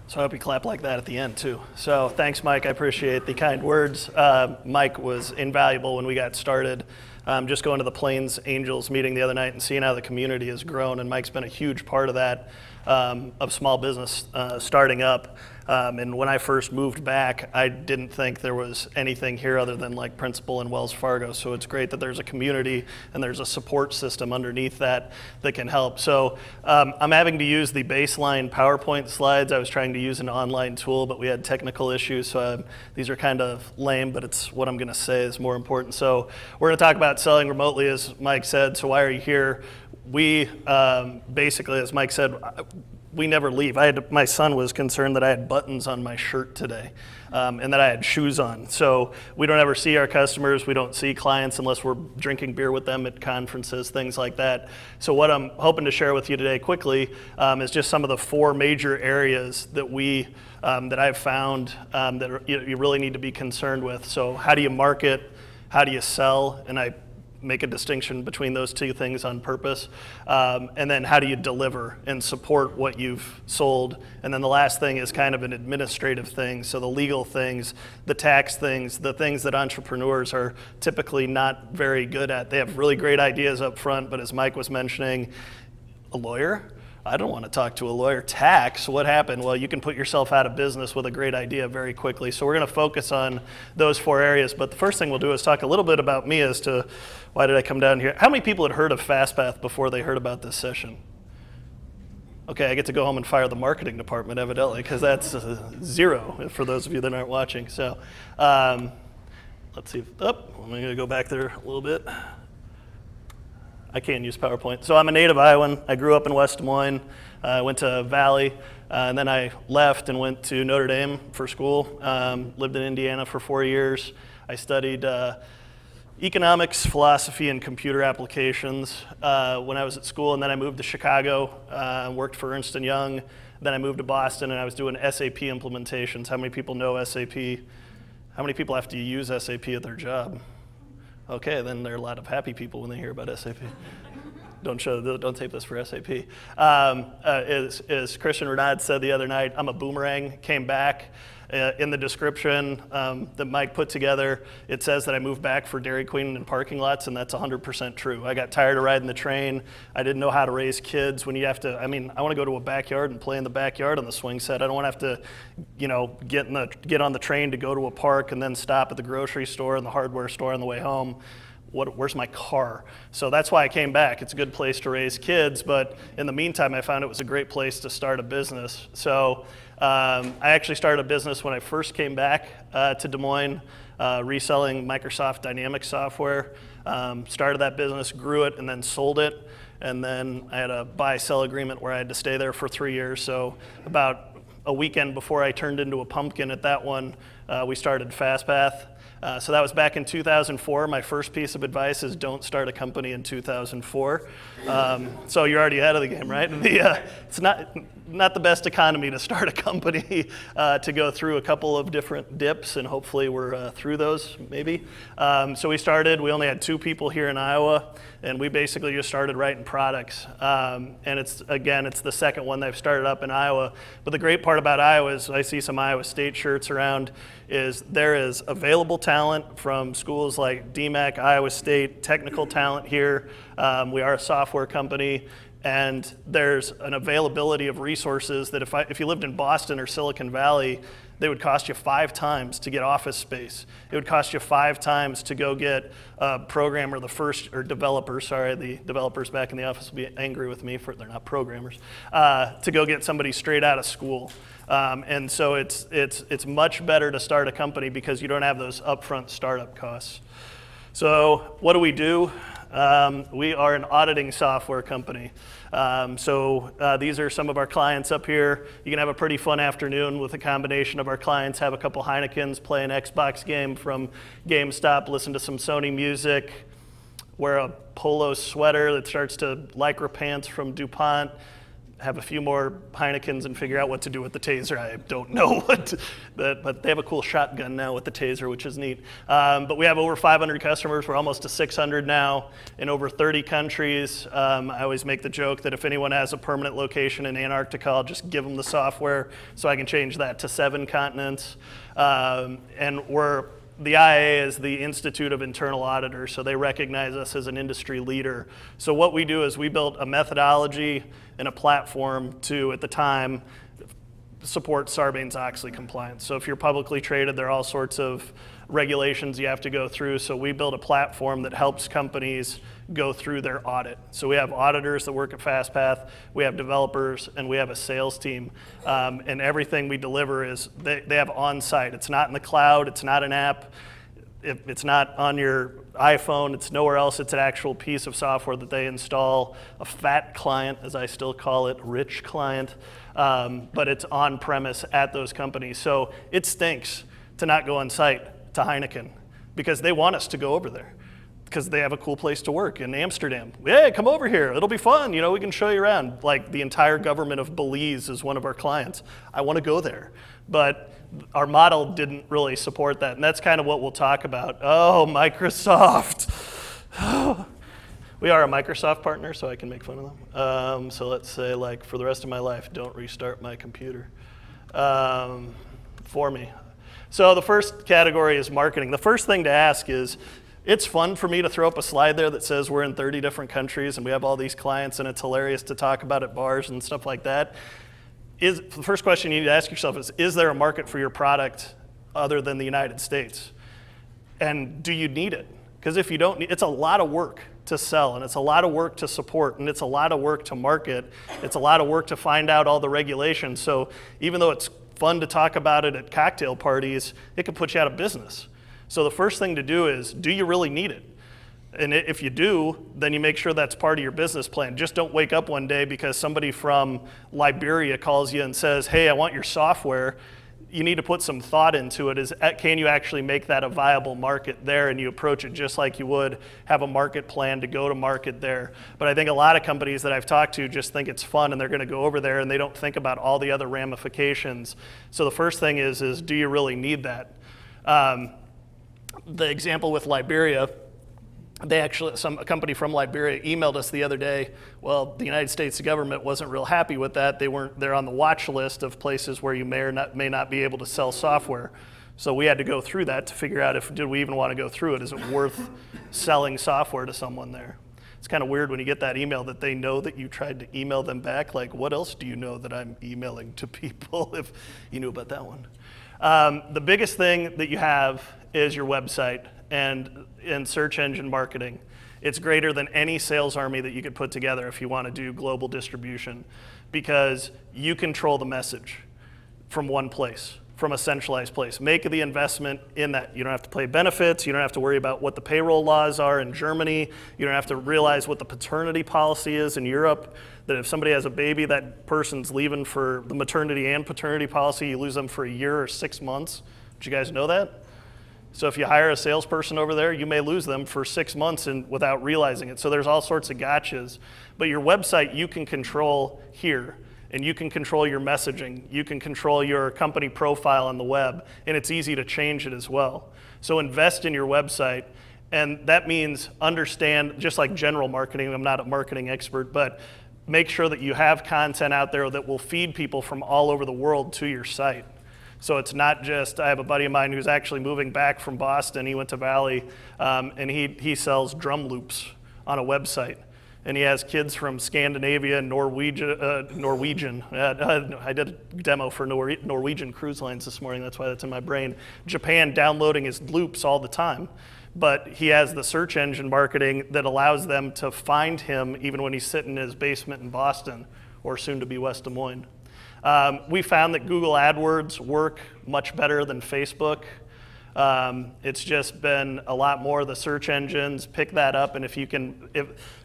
So I hope you clap like that at the end too. So thanks, Mike. I appreciate the kind words. Mike was invaluable when we got started. Just going to the Plains Angels meeting the other night and seeing how the community has grown, and Mike's been a huge part of that, of small business starting up. And when I first moved back, I didn't think there was anything here other than like Principal and Wells Fargo. So it's great that there's a community and there's a support system underneath that that can help. So I'm having to use the baseline PowerPoint slides. I was trying to use an online tool, but we had technical issues. So these are kind of lame, but it's what I'm going to say is more important. So we're going to talk about selling remotely, as Mike said. So why are you here? We basically, as Mike said, we never leave. My son was concerned that I had buttons on my shirt today and that I had shoes on. So we don't ever see our customers. We don't see clients unless we're drinking beer with them at conferences, things like that. So what I'm hoping to share with you today quickly is just some of the 4 major areas that that I've found that you really need to be concerned with. So how do you market? How do you sell? And I make a distinction between those 2 things on purpose. And then how do you deliver and support what you've sold? And then the last thing is kind of an administrative thing. So the legal things, the tax things, the things that entrepreneurs are typically not very good at. They have really great ideas up front, but as Mike was mentioning, a lawyer? I don't want to talk to a lawyer. Tax, what happened? Well, you can put yourself out of business with a great idea very quickly. So we're going to focus on those 4 areas. But the first thing we'll do is talk a little bit about me as to why did I come down here. How many people had heard of FastPath before they heard about this session? Okay, I get to go home and fire the marketing department, evidently, because that's 0 for those of you that aren't watching. So let's see. I'm going to go back there a little bit. I can't use PowerPoint. So I'm a native Iowan. I grew up in West Des Moines. I went to Valley, and then I left and went to Notre Dame for school. Lived in Indiana for 4 years. I studied economics, philosophy, and computer applications when I was at school, and then I moved to Chicago, worked for Ernst & Young. Then I moved to Boston, and I was doing SAP implementations. How many people know SAP? How many people have to use SAP at their job? Okay, then there are a lot of happy people when they hear about SAP. Don't tape this for SAP. As Christian Renard said the other night, I'm a boomerang, came back. In the description that Mike put together, it says that I moved back for Dairy Queen and parking lots, and that's 100% true. I got tired of riding the train. I didn't know how to raise kids. When you have to, I want to go to a backyard and play in the backyard on the swing set. I don't want to have to, get on the train to go to a park and then stop at the grocery store and the hardware store on the way home. Where's my car? So that's why I came back. It's a good place to raise kids, but in the meantime, I found it was a great place to start a business. So I actually started a business when I first came back to Des Moines, reselling Microsoft Dynamics software. Started that business, grew it, and then sold it. And then I had a buy-sell agreement where I had to stay there for 3 years. So about a weekend before I turned into a pumpkin at that one, we started FastPath. So that was back in 2004. My first piece of advice is don't start a company in 2004. So you're already ahead of the game, right? It's not the best economy to start a company, to go through a couple of different dips, and hopefully we're through those, maybe. So we only had 2 people here in Iowa, and we basically just started writing products. And it's the second one that I've started up in Iowa. But the great part about Iowa is I see some Iowa State shirts around, is there is available talent from schools like DMAC, Iowa State, technical talent here. We are a software company, and there's an availability of resources that if you lived in Boston or Silicon Valley, they would cost you 5 times to get office space. It would cost you 5 times to go get a programmer, the developers back in the office will be angry with me they're not programmers, to go get somebody straight out of school. And so it's much better to start a company because you don't have those upfront startup costs. So what do? We are an auditing software company. These are some of our clients up here. You can have a pretty fun afternoon with a combination of our clients, have a couple Heinekens, play an Xbox game from GameStop, listen to some Sony music, wear a polo sweater that starts to Lycra pants from DuPont, have a few more Heinekens and figure out what to do with the taser. I don't know but they have a cool shotgun now with the taser, which is neat. But we have over 500 customers. We're almost to 600 now in over 30 countries. I always make the joke that if anyone has a permanent location in Antarctica, I'll just give them the software so I can change that to 7 continents. And the IAA is the Institute of Internal Auditors, so they recognize us as an industry leader. So what we do is we built a methodology and a platform to, at the time, support Sarbanes-Oxley compliance. So if you're publicly traded, there are all sorts of regulations you have to go through. So we build a platform that helps companies go through their audit. So we have auditors that work at FastPath, we have developers, and we have a sales team. And everything we deliver is, they have on-site. It's not in the cloud, it's not an app, it's not on your iPhone, it's nowhere else. It's an actual piece of software that they install, a fat client, as I still call it, rich client, but it's on-premise at those companies. So it stinks to not go on site to Heineken because they want us to go over there because they have a cool place to work in Amsterdam. Hey, come over here, it'll be fun, you know, we can show you around. Like the entire government of Belize is one of our clients. I want to go there. But our model didn't really support that, and that's kind of what we'll talk about. Oh, Microsoft. We are a Microsoft partner, so I can make fun of them. So let's say, like, for the rest of my life, don't restart my computer for me. So the first category is marketing. The first thing to ask is, it's fun for me to throw up a slide there that says we're in 30 different countries and we have all these clients and it's hilarious to talk about at bars and stuff like that. The first question you need to ask yourself is there a market for your product other than the United States? And do you need it? Because if you don't, it's a lot of work to sell, and it's a lot of work to support, and it's a lot of work to market. It's a lot of work to find out all the regulations. So even though it's fun to talk about it at cocktail parties, it can put you out of business. So the first thing to do is, do you really need it? And if you do, then you make sure that's part of your business plan. Just don't wake up one day because somebody from Liberia calls you and says, hey, I want your software. You need to put some thought into it. Can you actually make that a viable market there? And you approach it just like you would have a market plan to go to market there. But I think a lot of companies that I've talked to just think it's fun and they're going to go over there and they don't think about all the other ramifications. So the first thing is do you really need that? The example with Liberia, a company from Liberia emailed us the other day. Well, the United States government wasn't real happy with that. They're on the watch list of places where you may not be able to sell software. So we had to go through that to figure out did we even want to go through it? Is it worth selling software to someone there? It's kind of weird when you get that email that they know that you tried to email them back. Like, what else do you know that I'm emailing to people if you knew about that one? The biggest thing that you have is your website and search engine marketing. It's greater than any sales army that you could put together if you want to do global distribution, because you control the message from one place, from a centralized place. Make the investment in that. You don't have to pay benefits. You don't have to worry about what the payroll laws are in Germany. You don't have to realize what the paternity policy is in Europe, that if somebody has a baby, that person's leaving for the maternity and paternity policy. You lose them for a year or 6 months. Did you guys know that? So if you hire a salesperson over there, you may lose them for 6 months without realizing it. So there's all sorts of gotchas. But your website you can control here, and you can control your messaging. You can control your company profile on the web, and it's easy to change it as well. So invest in your website, and that means understand, just like general marketing, I'm not a marketing expert, but make sure that you have content out there that will feed people from all over the world to your site. So it's not just, I have a buddy of mine who's actually moving back from Boston. He went to Valley, and he sells drum loops on a website. And he has kids from Scandinavia and Norwegian. I did a demo for Norwegian cruise lines this morning. That's why that's in my brain. Japan downloading his loops all the time. But he has the search engine marketing that allows them to find him even when he's sitting in his basement in Boston or soon to be West Des Moines. We found that Google AdWords work much better than Facebook. It's just been a lot more of the search engines. Pick that up, and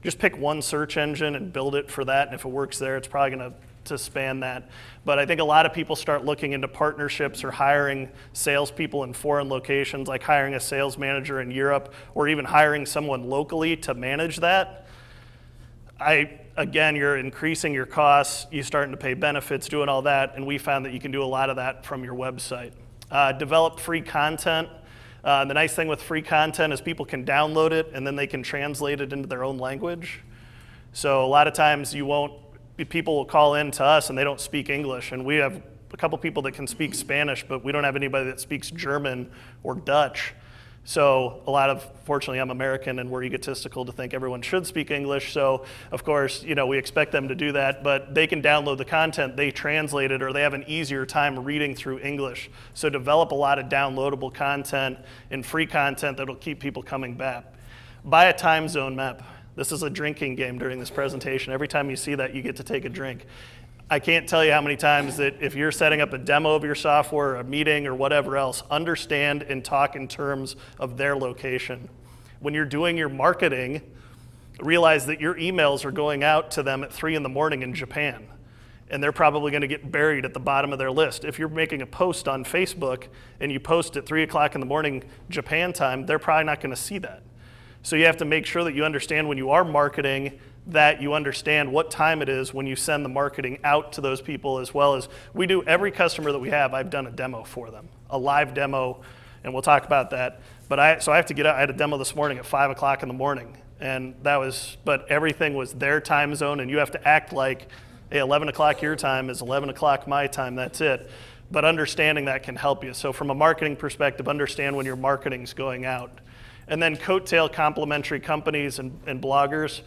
just pick one search engine and build it for that, and if it works there, it's probably going to span that. But I think a lot of people start looking into partnerships or hiring salespeople in foreign locations, like hiring a sales manager in Europe, or even hiring someone locally to manage that. again, you're increasing your costs, you're starting to pay benefits, doing all that, and we found that you can do a lot of that from your website. Develop free content. The nice thing with free content is people can download it and then they can translate it into their own language. So a lot of times people will call in to us and they don't speak English, and we have a couple people that can speak Spanish, but we don't have anybody that speaks German or Dutch. So fortunately I'm American and we're egotistical to think everyone should speak English. So of course, we expect them to do that, but they can download the content, they translate it, or they have an easier time reading through English. So develop a lot of downloadable content and free content that'll keep people coming back. Buy a time zone map. This is a drinking game during this presentation. Every time you see that, you get to take a drink. I can't tell you how many times that if you're setting up a demo of your software, a meeting, or whatever else, understand and talk in terms of their location. When you're doing your marketing, realize that your emails are going out to them at 3 in the morning in Japan, and they're probably going to get buried at the bottom of their list. If you're making a post on Facebook and you post at 3 o'clock in the morning Japan time, they're probably not going to see that. So you have to make sure that you understand when you are marketing that you understand what time it is when you send the marketing out to those people, as well as we do every customer that we have, I've done a demo for them, a live demo, and we'll talk about that. But so I have to get out. I had a demo this morning at 5 o'clock in the morning, and but everything was their time zone, and you have to act like, hey, 11 o'clock your time is 11 o'clock my time, that's it. But understanding that can help you. So from a marketing perspective, understand when your marketing's going out. And then coattail complementary companies and bloggers.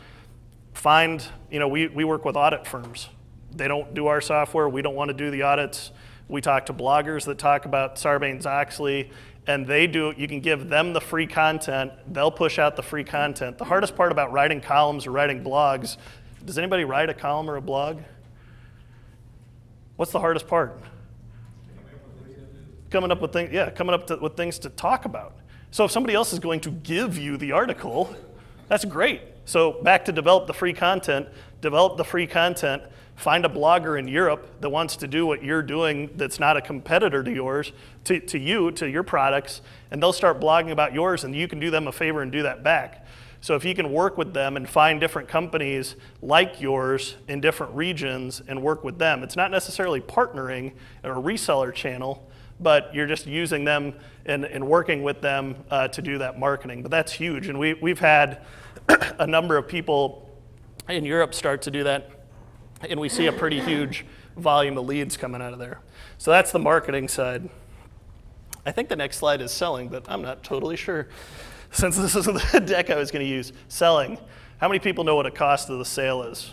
We work with audit firms. They don't do our software. We don't want to do the audits. We talk to bloggers that talk about Sarbanes-Oxley, and you can give them the free content. They'll push out the free content. The hardest part about writing columns or writing blogs, does anybody write a column or a blog? What's the hardest part? Coming up with things to talk about. So if somebody else is going to give you the article, that's great. So back to develop the free content, find a blogger in Europe that wants to do what you're doing that's not a competitor to yours, to your products, and they'll start blogging about yours, and you can do them a favor and do that back. So if you can work with them and find different companies like yours in different regions and work with them, it's not necessarily partnering or a reseller channel, but you're just using them and working with them to do that marketing. But that's huge, and we've had a number of people in Europe start to do that, and we see a pretty huge volume of leads coming out of there. So that's the marketing side. I think the next slide is selling, but I'm not totally sure, since this is the deck I was going to use. Selling. How many people know what a cost of the sale is?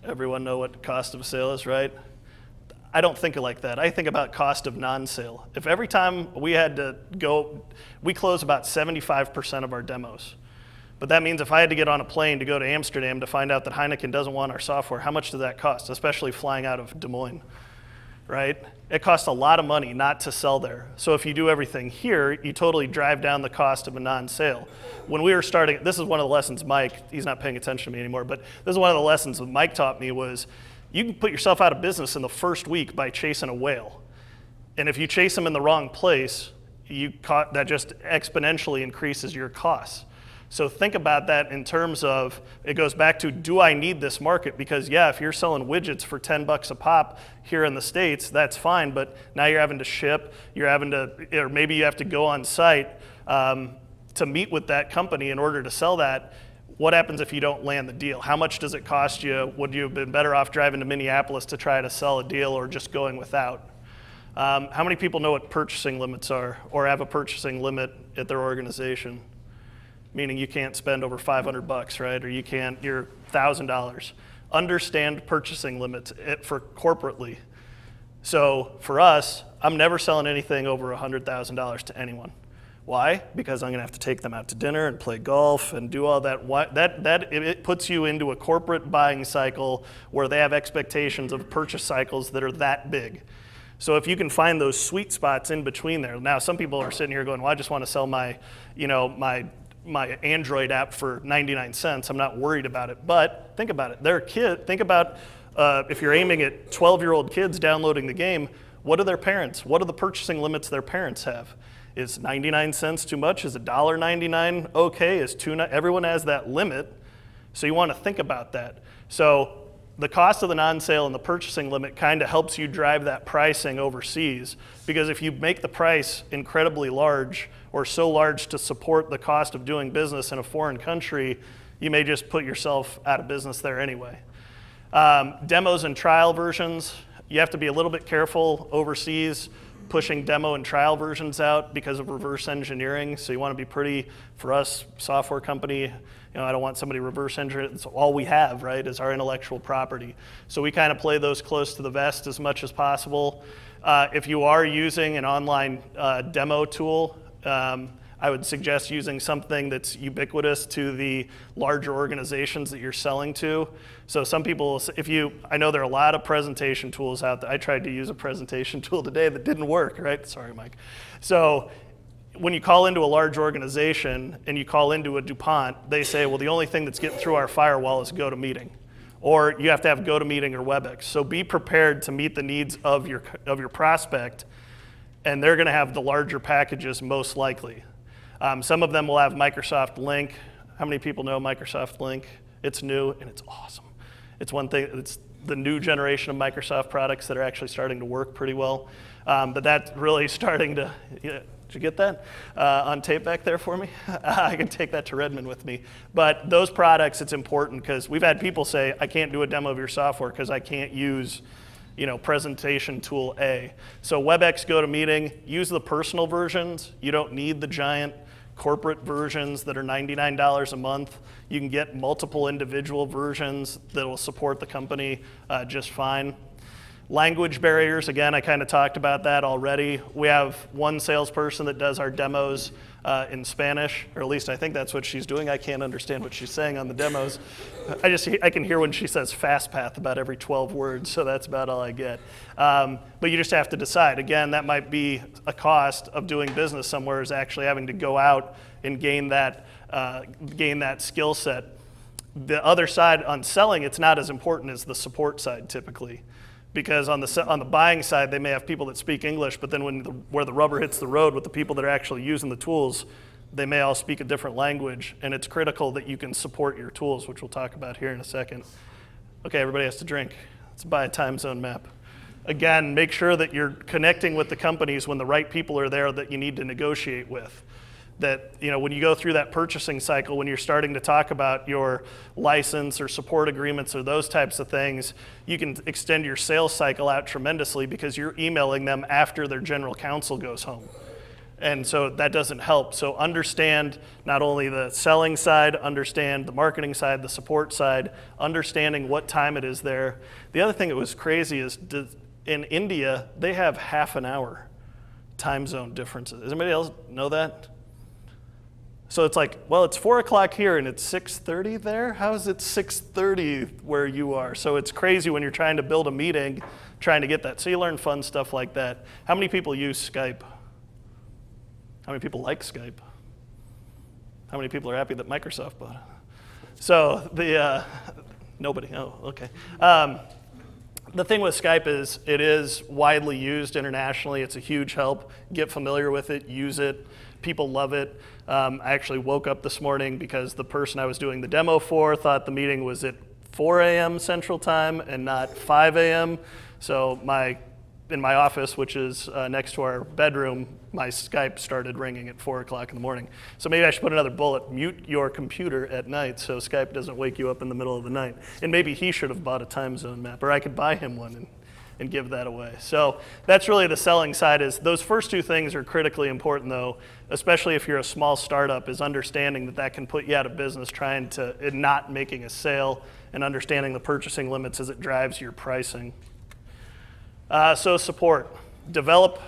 Everyone know what cost of a sale is, right? I don't think like that. I think about cost of non-sale. If every time we had to go, we close about 75% of our demos. But that means if I had to get on a plane to go to Amsterdam to find out that Heineken doesn't want our software, how much does that cost, especially flying out of Des Moines, right? It costs a lot of money not to sell there. So if you do everything here, you totally drive down the cost of a non-sale. When we were starting, this is one of the lessons Mike, he's not paying attention to me anymore, but this is one of the lessons that Mike taught me was, you can put yourself out of business in the first week by chasing a whale. And if you chase them in the wrong place, that just exponentially increases your costs. So think about that in terms of, it goes back to, do I need this market? Because yeah, if you're selling widgets for 10 bucks a pop here in the States, that's fine, but now you're having to ship, or maybe you have to go on site to meet with that company in order to sell that. What happens if you don't land the deal? How much does it cost you? Would you have been better off driving to Minneapolis to try to sell a deal or just going without? How many people know what purchasing limits are or have a purchasing limit at their organization? Meaning you can't spend over 500 bucks, right? Or you're $1,000. Understand purchasing limits for corporately. So for us, I'm never selling anything over $100,000 to anyone. Why? Because I'm gonna have to take them out to dinner and play golf and do all that. It puts you into a corporate buying cycle where they have expectations of purchase cycles that are that big. So if you can find those sweet spots in between there. Now some people are sitting here going, well, I just wanna sell my Android app for 99 cents. I'm not worried about it. But think about it. Think about if you're aiming at 12-year-old kids downloading the game, what are their parents? What are the purchasing limits their parents have? Is 99 cents too much? Is $1.99 okay? Everyone has that limit. So you want to think about that. So the cost of the non-sale and the purchasing limit kind of helps you drive that pricing overseas, because if you make the price incredibly large or so large to support the cost of doing business in a foreign country, you may just put yourself out of business there anyway. Demos and trial versions, you have to be a little bit careful overseas pushing demo and trial versions out because of reverse engineering. So you want to be pretty, for us, software company, I don't want somebody reverse engineering. It's all we have, right, is our intellectual property. So we kind of play those close to the vest as much as possible. If you are using an online demo tool, I would suggest using something that's ubiquitous to the larger organizations that you're selling to. So some people, I know there are a lot of presentation tools out there. I tried to use a presentation tool today that didn't work, right? Sorry, Mike. So when you call into a large organization and you call into a DuPont, they say, well, the only thing that's getting through our firewall is GoToMeeting. Or you have to have GoToMeeting or WebEx. So be prepared to meet the needs of your prospect, and they're gonna have the larger packages most likely. Some of them will have Microsoft Link. How many people know Microsoft Link? It's new and it's awesome. It's one thing, it's the new generation of Microsoft products that are actually starting to work pretty well. But that's really starting to, did you get that on tape back there for me? I can take that to Redmond with me. But those products, it's important because we've had people say, I can't do a demo of your software because I can't use presentation tool A. So WebEx, GoToMeeting, use the personal versions. You don't need the giant corporate versions that are $99 a month. You can get multiple individual versions that will support the company just fine. Language barriers, again, I kind of talked about that already. We have one salesperson that does our demos in Spanish, or at least I think that's what she's doing. I can't understand what she's saying on the demos. I can hear when she says fast path about every 12 words, so that's about all I get. But you just have to decide. Again, that might be a cost of doing business somewhere, is actually having to go out and gain that skill set. The other side on selling, it's not as important as the support side typically. Because on the buying side, they may have people that speak English, but then where the rubber hits the road with the people that are actually using the tools, they may all speak a different language, and it's critical that you can support your tools, which we'll talk about here in a second. Okay, everybody has to drink. Let's buy a time zone map. Again, make sure that you're connecting with the companies when the right people are there that you need to negotiate with. That when you go through that purchasing cycle, when you're starting to talk about your license or support agreements or those types of things, you can extend your sales cycle out tremendously because you're emailing them after their general counsel goes home. And so that doesn't help. So understand not only the selling side, understand the marketing side, the support side, understanding what time it is there. The other thing that was crazy is in India, they have half an hour time zone differences. Does anybody else know that? So it's like, well, it's 4 o'clock here and it's 6:30 there? How is it 6:30 where you are? So it's crazy when you're trying to build a meeting, trying to get that. So you learn fun stuff like that. How many people use Skype? How many people like Skype? How many people are happy that Microsoft bought it? So nobody, oh, okay. The thing with Skype is it is widely used internationally. It's a huge help. Get familiar with it, use it. People love it. I actually woke up this morning because the person I was doing the demo for thought the meeting was at 4 a.m. Central Time and not 5 a.m. So in my office, which is next to our bedroom, my Skype started ringing at 4 o'clock in the morning. So maybe I should put another bullet, mute your computer at night so Skype doesn't wake you up in the middle of the night. And maybe he should have bought a time zone map, or I could buy him one and give that away. So that's really the selling side. Is those first two things are critically important though, especially if you're a small startup, is understanding that can put you out of business and not making a sale, and understanding the purchasing limits as it drives your pricing. So support. Develop,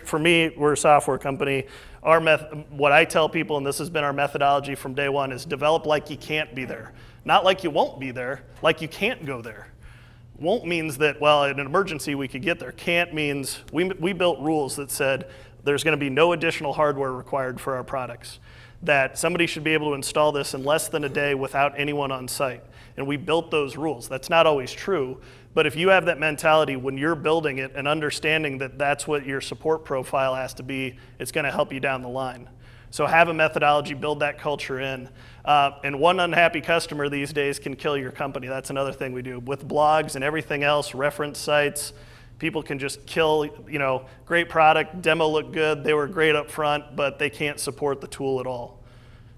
for me, we're a software company. What I tell people, and this has been our methodology from day one, is develop like you can't be there. Not like you won't be there, like you can't go there. Won't means that, well, in an emergency we could get there. Can't means we built rules that said there's going to be no additional hardware required for our products. That somebody should be able to install this in less than a day without anyone on site. And we built those rules. That's not always true, but if you have that mentality when you're building it and understanding that that's what your support profile has to be, it's going to help you down the line. So have a methodology, build that culture in. And one unhappy customer these days can kill your company. That's another thing we do. With blogs and everything else, reference sites, people can just kill, great product, demo looked good, they were great up front, but they can't support the tool at all.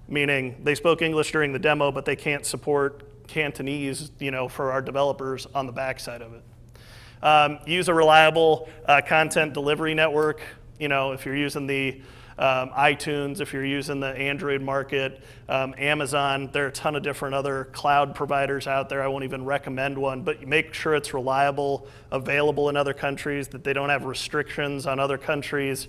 Meaning they spoke English during the demo, but they can't support Cantonese, for our developers on the backside of it. Use a reliable content delivery network. If you're using the iTunes, if you're using the Android market, Amazon, there are a ton of different other cloud providers out there. I won't even recommend one, but make sure it's reliable, available in other countries, that they don't have restrictions on other countries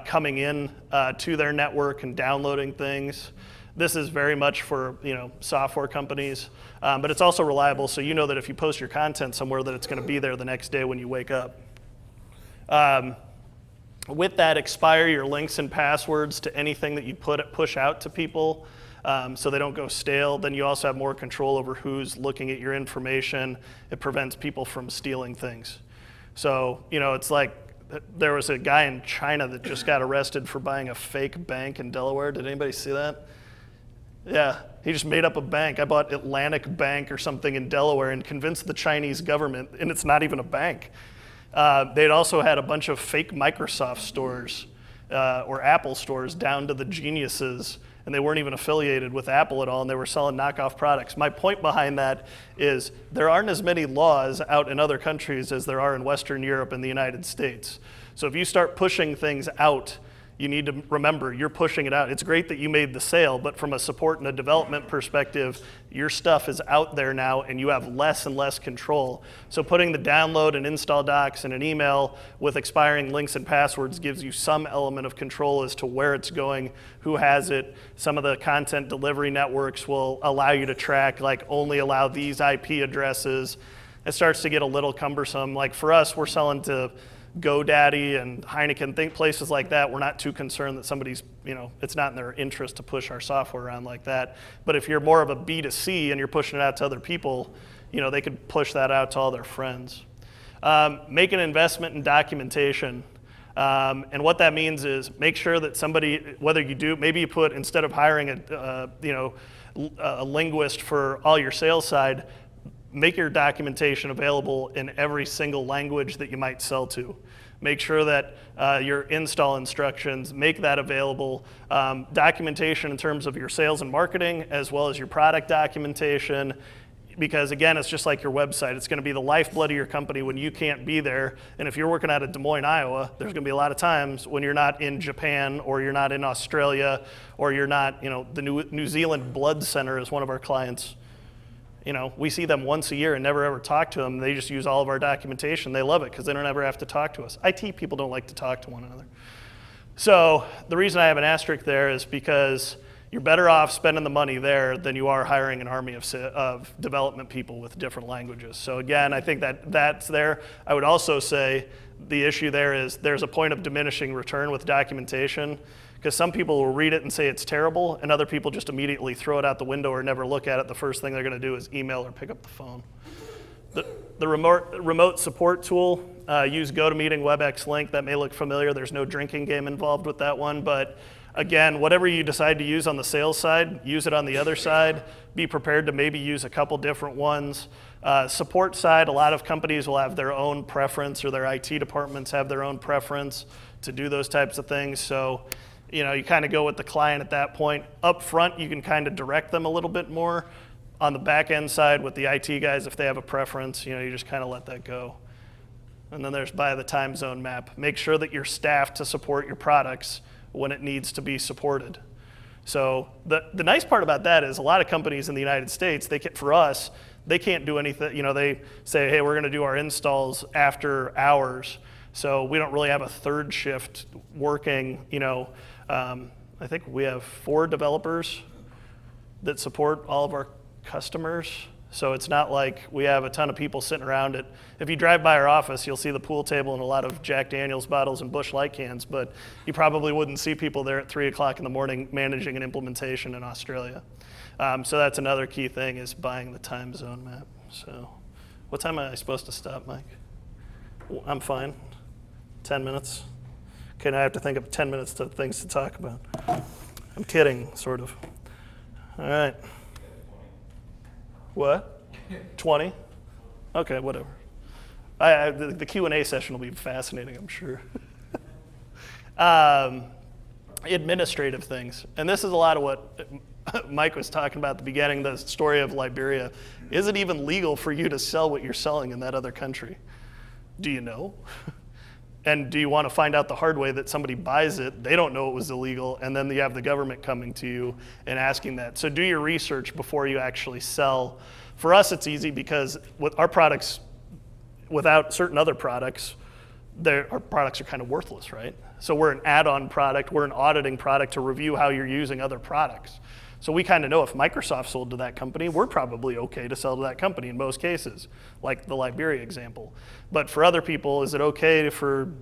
coming in to their network and downloading things. This is very much for software companies, but it's also reliable, so you know that if you post your content somewhere that it's going to be there the next day when you wake up. With that, expire your links and passwords to anything that you push out to people so they don't go stale. Then you also have more control over who's looking at your information. It prevents people from stealing things. So, it's like there was a guy in China that just got arrested for buying a fake bank in Delaware. Did anybody see that? Yeah, he just made up a bank. I bought Atlantic Bank or something in Delaware and convinced the Chinese government, and it's not even a bank. They'd also had a bunch of fake Microsoft stores or Apple stores down to the geniuses, and they weren't even affiliated with Apple at all, and they were selling knockoff products. My point behind that is there aren't as many laws out in other countries as there are in Western Europe and the United States. So if you start pushing things out, you need to remember you're pushing it out. It's great that you made the sale, but from a support and a development perspective, your stuff is out there now and you have less and less control. So putting the download and install docs in an email with expiring links and passwords gives you some element of control as to where it's going, who has it. Some of the content delivery networks will allow you to track, like only allow these IP addresses. It starts to get a little cumbersome. Like for us, we're selling to GoDaddy and Heineken, places like that. We're not too concerned that somebody's, it's not in their interest to push our software around like that. But if you're more of a B2C and you're pushing it out to other people, they could push that out to all their friends. Make an investment in documentation. And what that means is make sure that somebody, whether you do, maybe you put, instead of hiring a linguist for all your sales side, make your documentation available in every single language that you might sell to. Make sure that your install instructions, make that available. Documentation in terms of your sales and marketing, as well as your product documentation, because again, it's just like your website. It's gonna be the lifeblood of your company when you can't be there. And if you're working out of Des Moines, Iowa, there's gonna be a lot of times when you're not in Japan, or you're not in Australia, or you're not, the New Zealand Blood Center is one of our clients. We see them once a year and never ever talk to them. They just use all of our documentation. They love it because they don't ever have to talk to us. IT people don't like to talk to one another. So the reason I have an asterisk there is because you're better off spending the money there than you are hiring an army of development people with different languages. So again, I think that's there. I would also say the issue there is there's a point of diminishing return with documentation, because some people will read it and say it's terrible, and other people just immediately throw it out the window or never look at it. The first thing they're going to do is email or pick up the phone. The remote support tool, use GoToMeeting, WebEx Link. That may look familiar. There's no drinking game involved with that one, but again, whatever you decide to use on the sales side, use it on the other side. Be prepared to maybe use a couple different ones. Support side, a lot of companies will have their own preference, or their IT departments have their own preference to do those types of things. So you kind of go with the client at that point. Up front, you can kind of direct them a little bit more. On the back end side with the IT guys, if they have a preference, you just kind of let that go. And then there's by the time zone map. Make sure that you're staffed to support your products when it needs to be supported. So the nice part about that is a lot of companies in the United States, for us, they can't do anything. They say, hey, we're going to do our installs after hours. So we don't really have a third shift working, I think we have 4 developers that support all of our customers. So it's not like we have a ton of people sitting around it. If you drive by our office, you'll see the pool table and a lot of Jack Daniels bottles and Busch Light cans, but you probably wouldn't see people there at 3 o'clock in the morning managing an implementation in Australia. So that's another key thing, is buying the time zone map. So what time am I supposed to stop, Mike? I'm fine. 10 minutes. Okay, now I have to think of 10 minutes of things to talk about. I'm kidding, sort of. All right. What? 20? Okay, whatever. The Q&A session will be fascinating, I'm sure. Administrative things. And this is a lot of what Mike was talking about at the beginning, the story of Liberia. Is it even legal for you to sell what you're selling in that other country? Do you know? And do you want to find out the hard way that somebody buys it, they don't know it was illegal, and then you have the government coming to you and asking that. So do your research before you actually sell. For us, it's easy because with our products, without certain other products, our products are kind of worthless, right? So we're an add-on product, we're an auditing product to review how you're using other products. So we kind of know if Microsoft sold to that company, we're probably okay to sell to that company in most cases, like the Liberia example. But for other people, is it okay for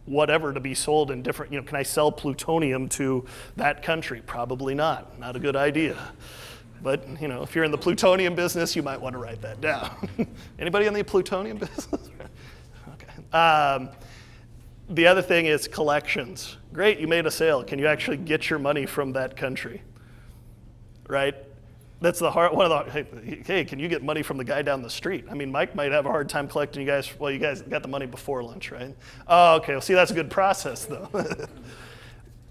whatever to be sold in different, can I sell plutonium to that country? Probably not, not a good idea. But if you're in the plutonium business, you might want to write that down. Anybody in the plutonium business? Okay. The other thing is collections. Great, you made a sale. Can you actually get your money from that country? Right? That's the hard one of the, hey, can you get money from the guy down the street? I mean, Mike might have a hard time collecting you guys. Well, you guys got the money before lunch, right? Oh, okay. Well, see, that's a good process, though.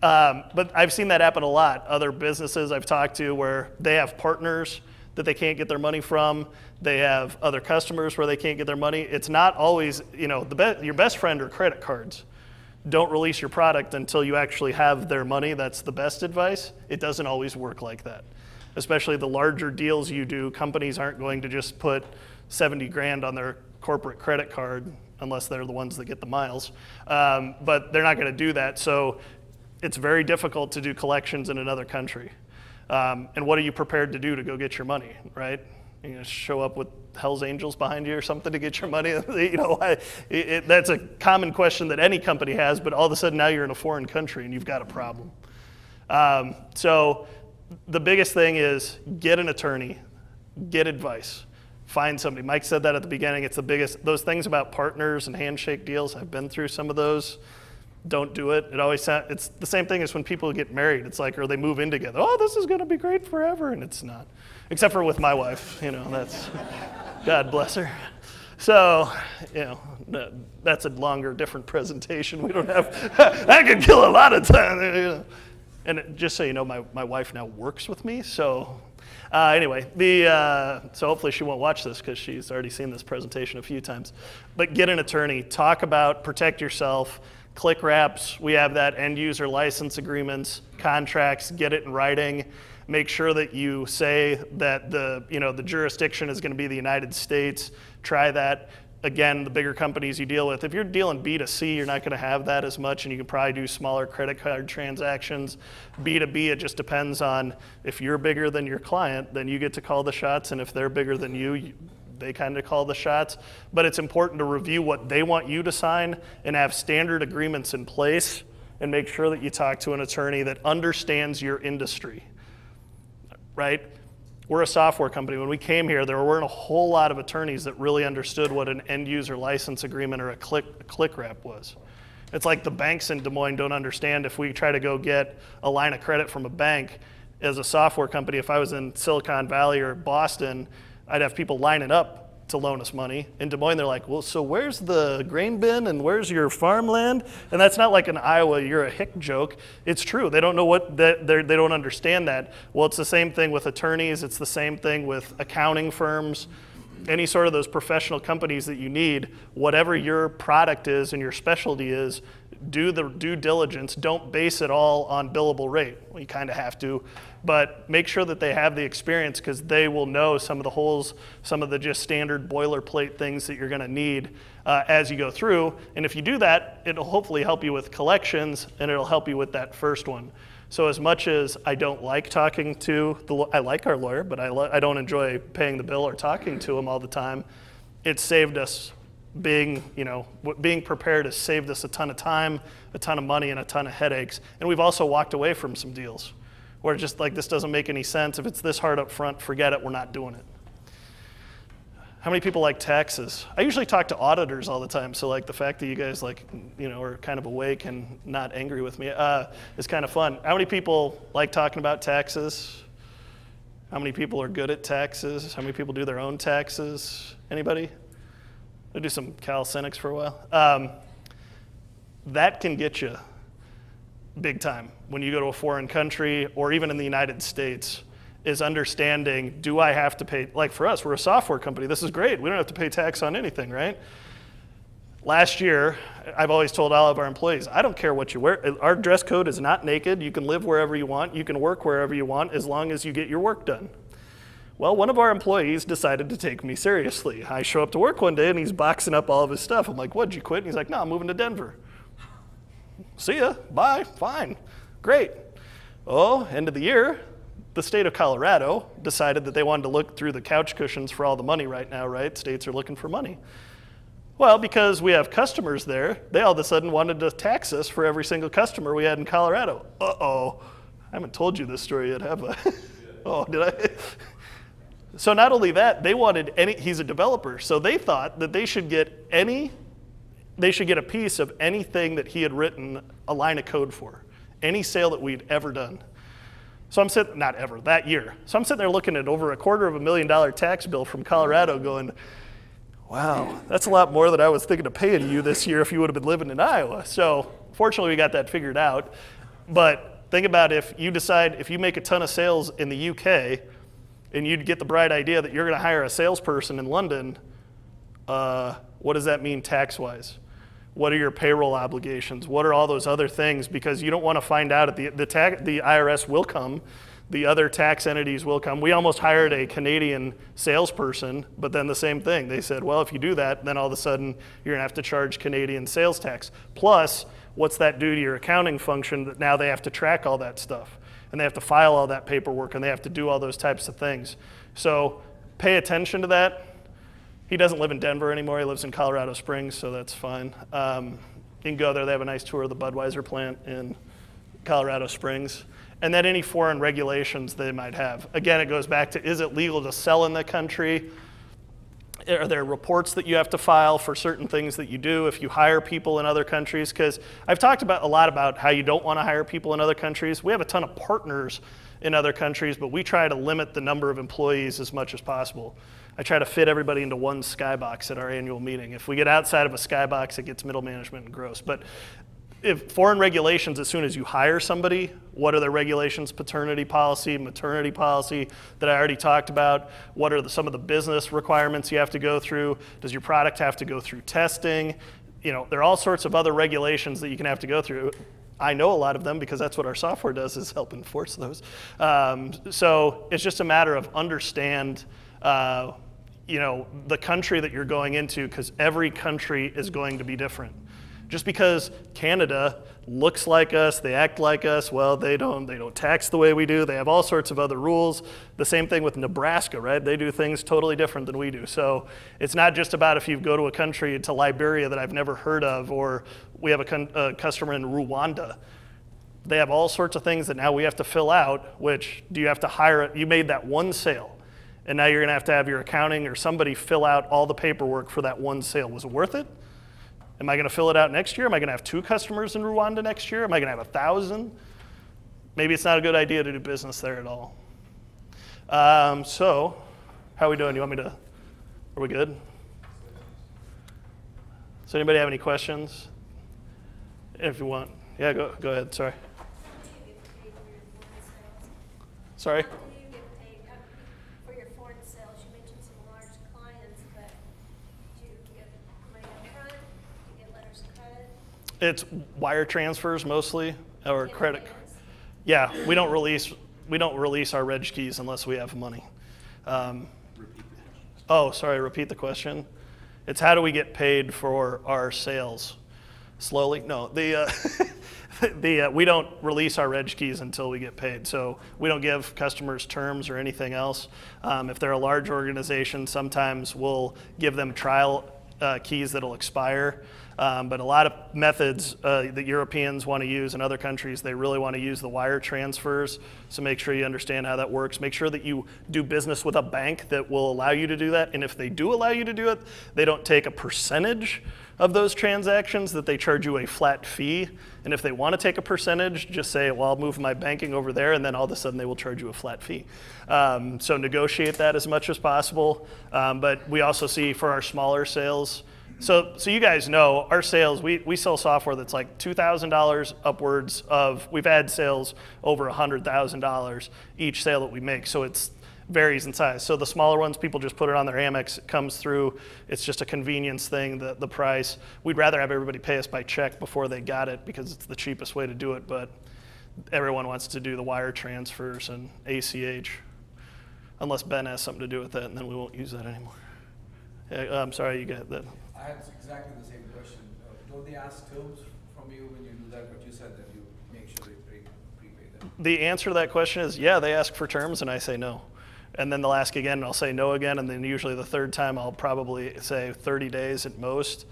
But I've seen that happen a lot. Other businesses I've talked to where they have partners that they can't get their money from. They have other customers where they can't get their money. It's not always, your best friend are credit cards. Don't release your product until you actually have their money. That's the best advice. It doesn't always work like that. Especially the larger deals you do, companies aren't going to just put 70 grand on their corporate credit card unless they're the ones that get the miles. But they're not going to do that. So it's very difficult to do collections in another country. And what are you prepared to do to go get your money, right? You're going to show up with Hell's Angels behind you or something to get your money? That's a common question that any company has, but all of a sudden now you're in a foreign country and you've got a problem. So the biggest thing is get an attorney, get advice, find somebody. Mike said that at the beginning. It's the biggest, those things about partners and handshake deals, I've been through some of those. Don't do it. It's the same thing as when people get married. It's like, or they move in together. Oh, this is going to be great forever, and it's not. Except for with my wife, that's, God bless her. So, that's a longer, different presentation. We don't have, that could kill a lot of time. And just so you know, my wife now works with me. So anyway, so hopefully she won't watch this because she's already seen this presentation a few times. But get an attorney. Talk about, protect yourself. Click wraps, we have that end user license agreements, contracts, get it in writing. Make sure that you say that the jurisdiction is going to be the United States. Try that. Again, the bigger companies you deal with, if you're dealing B2C, you're not going to have that as much, and you can probably do smaller credit card transactions. B2B, it just depends on if you're bigger than your client, then you get to call the shots, and if they're bigger than you, they kind of call the shots. But it's important to review what they want you to sign and have standard agreements in place and make sure that you talk to an attorney that understands your industry, right? We're a software company. When we came here, there weren't a whole lot of attorneys that really understood what an end user license agreement or a click wrap was. It's like the banks in Des Moines don't understand if we try to go get a line of credit from a bank as a software company. If I was in Silicon Valley or Boston, I'd have people lining up to loan us money. In Des Moines, they're like, well, so where's the grain bin and where's your farmland? And that's not like in Iowa, you're a hick joke. It's true. They don't know what, they don't understand that. Well, it's the same thing with attorneys. It's the same thing with accounting firms. Any sort of those professional companies that you need, whatever your product is and your specialty is, do the due diligence. Don't base it all on billable rate. Well, you kind of have to, but make sure that they have the experience because they will know some of the holes, some of the just standard boilerplate things that you're going to need as you go through. And if you do that, it'll hopefully help you with collections and it'll help you with that first one. So as much as I don't like talking to, I like our lawyer, but I don't enjoy paying the bill or talking to him all the time, it saved us being prepared has saved us a ton of time, a ton of money, and a ton of headaches. And we've also walked away from some deals where just like, this doesn't make any sense. If it's this hard up front, forget it, we're not doing it. How many people like taxes? I usually talk to auditors all the time, so like the fact that you guys like, are kind of awake and not angry with me is kind of fun. How many people like talking about taxes? How many people are good at taxes? How many people do their own taxes? Anybody? I'll do some calisthenics for a while. That can get you big time when you go to a foreign country or even in the United States, is understanding, do I have to pay, like for us, we're a software company, this is great, we don't have to pay tax on anything, right? Last year, I've always told all of our employees, I don't care what you wear, our dress code is not naked, you can live wherever you want, you can work wherever you want, as long as you get your work done. Well, one of our employees decided to take me seriously. I show up to work one day and he's boxing up all of his stuff. I'm like, what'd you quit? And he's like, no, I'm moving to Denver. See ya, bye, fine, great. Oh, end of the year, the state of Colorado decided that they wanted to look through the couch cushions for all the money right now, right? States are looking for money. Well, because we have customers there, they all of a sudden wanted to tax us for every single customer we had in Colorado. Uh-oh, I haven't told you this story yet, have I? Oh, did I? So not only that, they wanted he's a developer, so they thought that they should get a piece of anything that he had written a line of code for, any sale that we'd ever done. So I'm sitting, not ever, that year. So I'm sitting there looking at over $250,000 tax bill from Colorado going, wow, that's a lot more than I was thinking of paying you this year if you would have been living in Iowa. So fortunately we got that figured out. But think about if you make a ton of sales in the UK and you'd get the bright idea that you're gonna hire a salesperson in London, what does that mean tax-wise? What are your payroll obligations? What are all those other things? Because you don't want to find out at the IRS will come, the other tax entities will come. We almost hired a Canadian salesperson, but then the same thing. They said, well, if you do that, then all of a sudden you're gonna have to charge Canadian sales tax. Plus, what's that do to your accounting function that now they have to track all that stuff and they have to file all that paperwork and they have to do all those types of things. So pay attention to that. He doesn't live in Denver anymore. He lives in Colorado Springs, so that's fine. You can go there. They have a nice tour of the Budweiser plant in Colorado Springs. And then any foreign regulations they might have. Again, it goes back to, is it legal to sell in the country? Are there reports that you have to file for certain things that you do if you hire people in other countries? Because I've talked a lot about how you don't want to hire people in other countries. We have a ton of partners in other countries, but we try to limit the number of employees as much as possible. I try to fit everybody into one skybox at our annual meeting. If we get outside of a skybox, it gets middle management and gross. But if foreign regulations, as soon as you hire somebody, what are the regulations? Paternity policy, maternity policy that I already talked about. What are some of the business requirements you have to go through? Does your product have to go through testing? There are all sorts of other regulations that you can have to go through. I know a lot of them because that's what our software does, is help enforce those. So it's just a matter of understand the country that you're going into, because every country is going to be different. Just because Canada looks like us, they act like us, well, they don't tax the way we do. They have all sorts of other rules. The same thing with Nebraska, right? They do things totally different than we do. So it's not just about if you go to a country, to Liberia that I've never heard of, or we have a customer in Rwanda. They have all sorts of things that now we have to fill out, which do you have to hire, you made that one sale, and now you're gonna have to have your accounting or somebody fill out all the paperwork for that one sale. Was it worth it? Am I gonna fill it out next year? Am I gonna have 2 customers in Rwanda next year? Am I gonna have 1,000? Maybe it's not a good idea to do business there at all. So, how are we doing? Are we good? Does anybody have any questions? If you want, yeah, go ahead, sorry. Sorry? It's wire transfers mostly, or credit. Yeah, we don't release our reg keys unless we have money. Oh, sorry, repeat the question. It's how do we get paid for our sales? Slowly? No, we don't release our reg keys until we get paid. So we don't give customers terms or anything else. If they're a large organization, sometimes we'll give them trial keys that'll expire. But a lot of methods that Europeans want to use in other countries, they really want to use the wire transfers. So make sure you understand how that works. Make sure that you do business with a bank that will allow you to do that. And if they do allow you to do it, they don't take a percentage of those transactions, that they charge you a flat fee. And if they want to take a percentage, just say, well, I'll move my banking over there, and then all of a sudden they will charge you a flat fee. So negotiate that as much as possible. But we also see for our smaller sales, so you guys know our sales, we sell software that's like $2,000 upwards of, we've had sales over $100,000 each sale that we make. So it's varies in size. So the smaller ones, people just put it on their Amex, it comes through, it's just a convenience thing, the price. We'd rather have everybody pay us by check before they got it because it's the cheapest way to do it, but everyone wants to do the wire transfers and ACH, unless Ben has something to do with that, and then we won't use that anymore. I'm sorry, you got that. I had exactly the same question. Don't they ask terms from you when you do that, but you said that you make sure they prepay them? The answer to that question is, yeah, they ask for terms, and I say no. And then they'll ask again, and I'll say no again, and then usually the third time I'll probably say 30 days at most.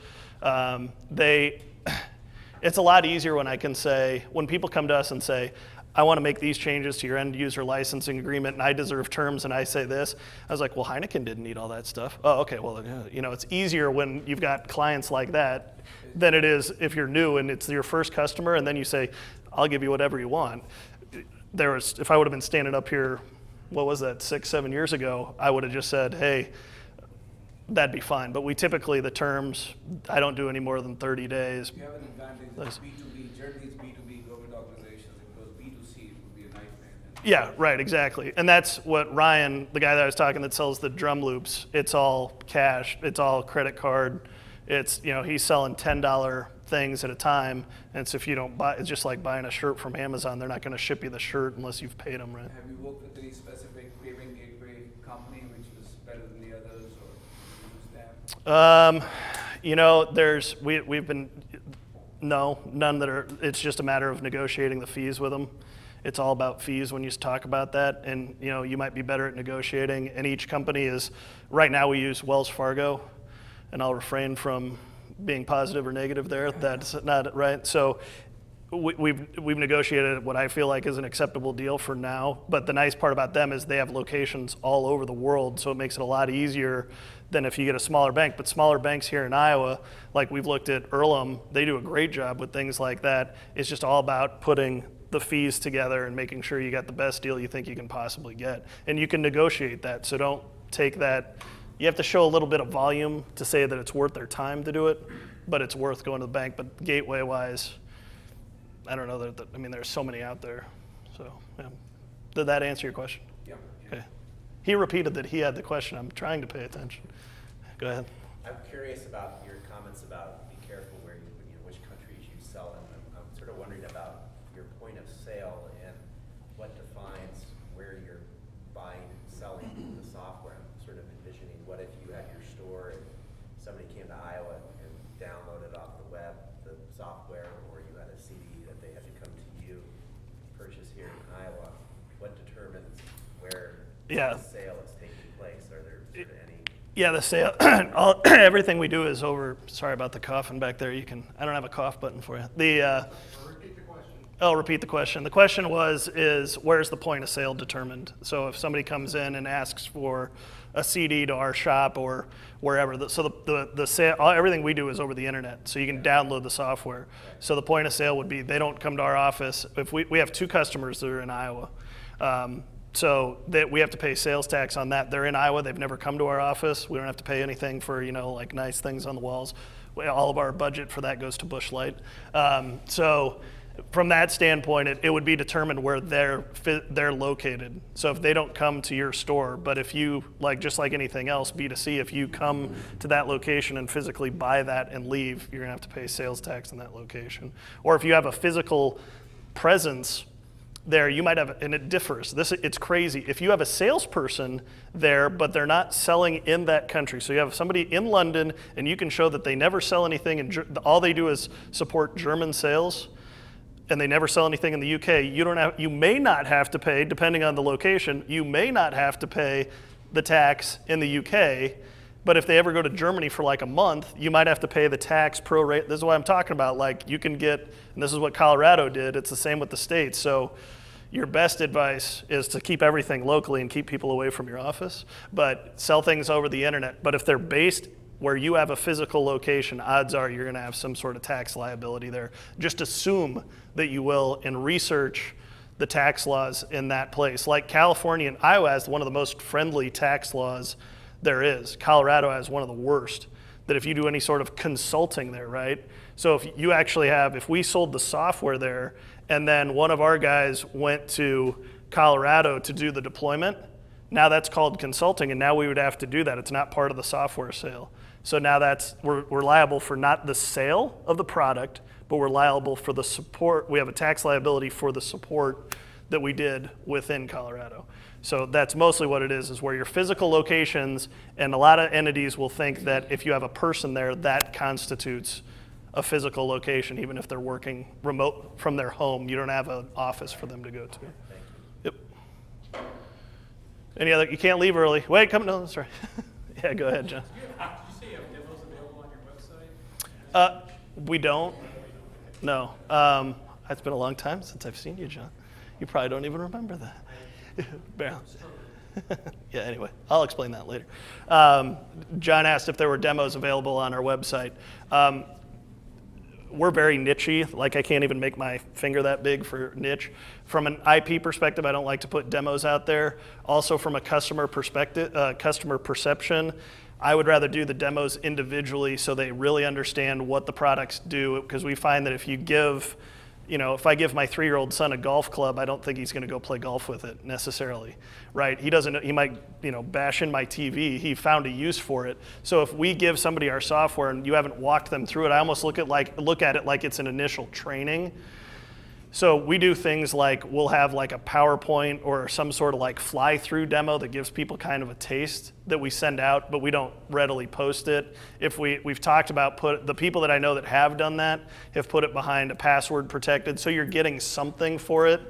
It's a lot easier when I can say, when people come to us and say, I want to make these changes to your end user licensing agreement, and I deserve terms, and I say this. I was like, well, Heineken didn't need all that stuff. Oh, okay, well, you know, it's easier when you've got clients like that than it is if you're new and it's your first customer, and then you say, I'll give you whatever you want. If I would have been standing up here, what was that, 6, 7 years ago, I would have just said, hey, that'd be fine. But we typically, the terms, I don't do any more than 30 days. You have an advantage of B2B, generally it's B2B government organizations. If it goes B2C, it would be a nightmare. Yeah, right, exactly. And that's what Ryan, the guy that I was talking that sells the drum loops, it's all cash, it's all credit card. It's, you know, he's selling $10 things at a time, and so if you don't buy, it's just like buying a shirt from Amazon. They're not going to ship you the shirt unless you've paid them, right? Have you worked with any specific payment gateway company which was better than the others, or use them? You know, we've been, no, none that are, it's just a matter of negotiating the fees with them. It's all about fees when you talk about that, and you know, you might be better at negotiating, and each company is, right now we use Wells Fargo, and I'll refrain from being positive or negative there. That's not right. So we've negotiated what I feel like is an acceptable deal for now. But the nice part about them is they have locations all over the world, so it makes it a lot easier than if you get a smaller bank. But smaller banks here in Iowa, like we've looked at Earlham, they do a great job with things like that. It's just all about putting the fees together and making sure you got the best deal you think you can possibly get. And you can negotiate that, so don't take that. You have to show a little bit of volume to say that it's worth their time to do it, but it's worth going to the bank. But gateway-wise, I don't know. I mean, there's so many out there. So, yeah. Did that answer your question? Yeah. Okay. He repeated that he had the question. I'm trying to pay attention. Go ahead. I'm curious about your comments about be careful where which countries you sell in. I'm sort of wondering about your point of sale and what defines where you're buying and selling the software. I'm sort of envisioning, what if you had your store and somebody came to Iowa and downloaded off the web the software, or you had a CD that they had to come to you purchase here in Iowa? What determines where the sale is taking place? Are there sort of any? Yeah, the sale, everything we do is over. Sorry about the coughing back there. I don't have a cough button for you. Repeat the question. I'll repeat the question. The question is where's the point of sale determined? So if somebody comes in and asks for a CD to our shop or wherever, the sale, everything we do is over the internet, so you can download the software. So the point of sale would be they don't come to our office. If we have 2 customers that are in Iowa, so that we have to pay sales tax on that. They're in Iowa. They've never come to our office. We don't have to pay anything for like nice things on the walls. All of our budget for that goes to Busch Light. So from that standpoint, it would be determined where they're located. So if they don't come to your store, but if you, just like anything else, B2C, if you come to that location and physically buy that and leave, you're gonna have to pay sales tax in that location. Or if you have a physical presence there, you might have, and it differs. It's crazy. If you have a salesperson there, but they're not selling in that country, so you have somebody in London and you can show that they never sell anything, and all they do is support German sales, and they never sell anything in the UK, you may not have to pay, depending on the location, you may not have to pay the tax in the UK But if they ever go to Germany for like a month, you might have to pay the tax prorate. This is what I'm talking about. Like you can get, and this is what Colorado did. It's the same with the states. So your best advice is to keep everything locally and keep people away from your office, but sell things over the internet. But if they're based where you have a physical location, odds are you're going to have some sort of tax liability there. Just assume that you will and research the tax laws in that place. Like California and Iowa has one of the most friendly tax laws there is. Colorado has one of the worst, that if you do any sort of consulting there, right? So if you actually have, if we sold the software there and then one of our guys went to Colorado to do the deployment, now that's called consulting, and now we would have to do that. It's not part of the software sale. So now we're liable for not the sale of the product, but we're liable for the support. We have a tax liability for the support that we did within Colorado. So that's mostly what it is where your physical locations, and a lot of entities will think that if you have a person there, that constitutes a physical location, even if they're working remote from their home. You don't have an office for them to go to. Yep. Any other, you can't leave early. Wait, come, no, that's right. Yeah, go ahead, John. Did you say you have demos available on your website? We don't. No. It's been a long time since I've seen you, John. You probably don't even remember that. Barely. Yeah, anyway, I'll explain that later. John asked if there were demos available on our website. We're very niche-y. Like I can't even make my finger that big for niche. From an IP perspective, I don't like to put demos out there. Also from a customer perspective, customer perception, I would rather do the demos individually so they really understand what the products do, because we find that if you give, if I give my 3-year-old son a golf club, I don't think he's going to go play golf with it necessarily, right? He might, bash in my TV. He found a use for it. So if we give somebody our software and you haven't walked them through it, I almost look at it like it's an initial training. So we do things like we'll have like a PowerPoint or some sort of like fly-through demo that gives people kind of a taste that we send out, but we don't readily post it. If we've talked about the people that I know that have done that have put it behind a password protected, so you're getting something for it,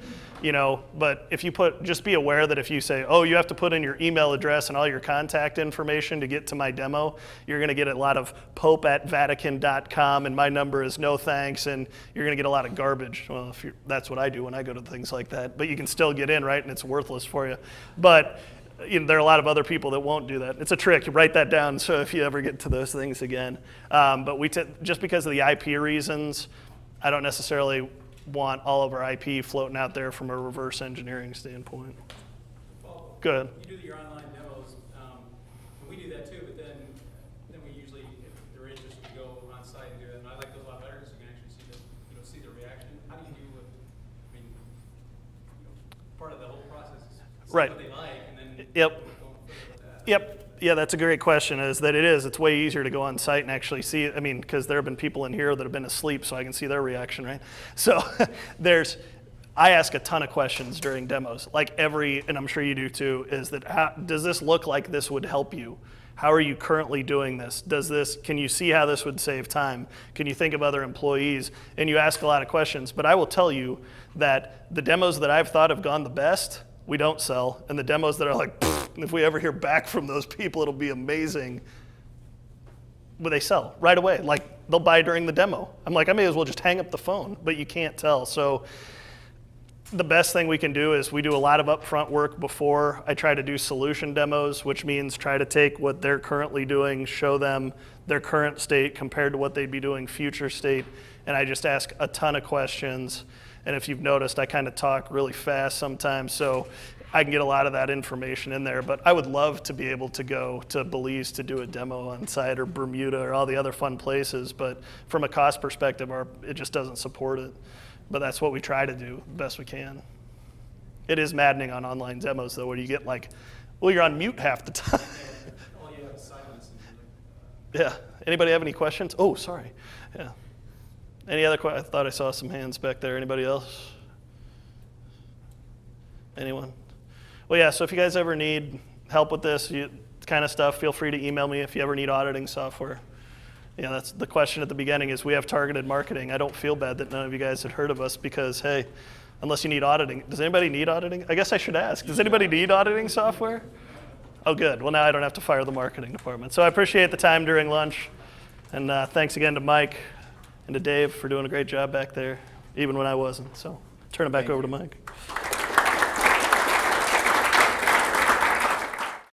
but if you just be aware that if you say, oh, you have to put in your email address and all your contact information to get to my demo, you're going to get a lot of pope@vatican.com and my number is no thanks, and you're going to get a lot of garbage. Well, that's what I do when I go to things like that, but you can still get in, right, and it's worthless for you. But there are a lot of other people that won't do that. It's a trick. Write that down so if you ever get to those things again. But just because of the IP reasons, I don't necessarily want all of our IP floating out there from a reverse engineering standpoint. Well, Good. You do your online demos, and we do that too, but then we usually, if they're interested, we go on site and do it. And I like those a lot better because you can actually see the reaction. How do you do what, part of the whole process is right. What they like, and then yep. going further with that. Yep. Yeah, that's a great question, it's way easier to go on site and actually see it. Because there have been people in here that have been asleep, so I can see their reaction, right? So I ask a ton of questions during demos, and I'm sure you do too, is that does this look like this would help you? How are you currently doing this? Can you see how this would save time? Can you think of other employees? And you ask a lot of questions, but I will tell you that the demos that I've thought have gone the best, we don't sell, and the demos that are like, if we ever hear back from those people, it'll be amazing. But they sell right away. Like they'll buy during the demo. I'm like, I may as well just hang up the phone, but you can't tell. So the best thing we can do is we do a lot of upfront work before. I try to do solution demos, which means try to take what they're currently doing, show them their current state compared to what they'd be doing future state. And I just ask a ton of questions. And if you've noticed, I kind of talk really fast sometimes, so I can get a lot of that information in there. But I would love to be able to go to Belize to do a demo on site, or Bermuda, or all the other fun places. But from a cost perspective, it just doesn't support it. But that's what we try to do the best we can. It is maddening on online demos, though, where you get you're on mute half the time. All you have is silence. Yeah. Anybody have any questions? Oh, sorry. Yeah. Any other questions? I thought I saw some hands back there. Anybody else? Anyone? Well, yeah, so if you guys ever need help with this kind of stuff, feel free to email me if you ever need auditing software. Yeah, that's the question at the beginning is we have targeted marketing. I don't feel bad that none of you guys had heard of us because, hey, unless you need auditing. Does anybody need auditing? I guess I should ask. Does anybody need auditing software? Oh, good. Well, now I don't have to fire the marketing department. So I appreciate the time during lunch. And thanks again to Mike and to Dave for doing a great job back there, even when I wasn't. So turn it back over to Mike.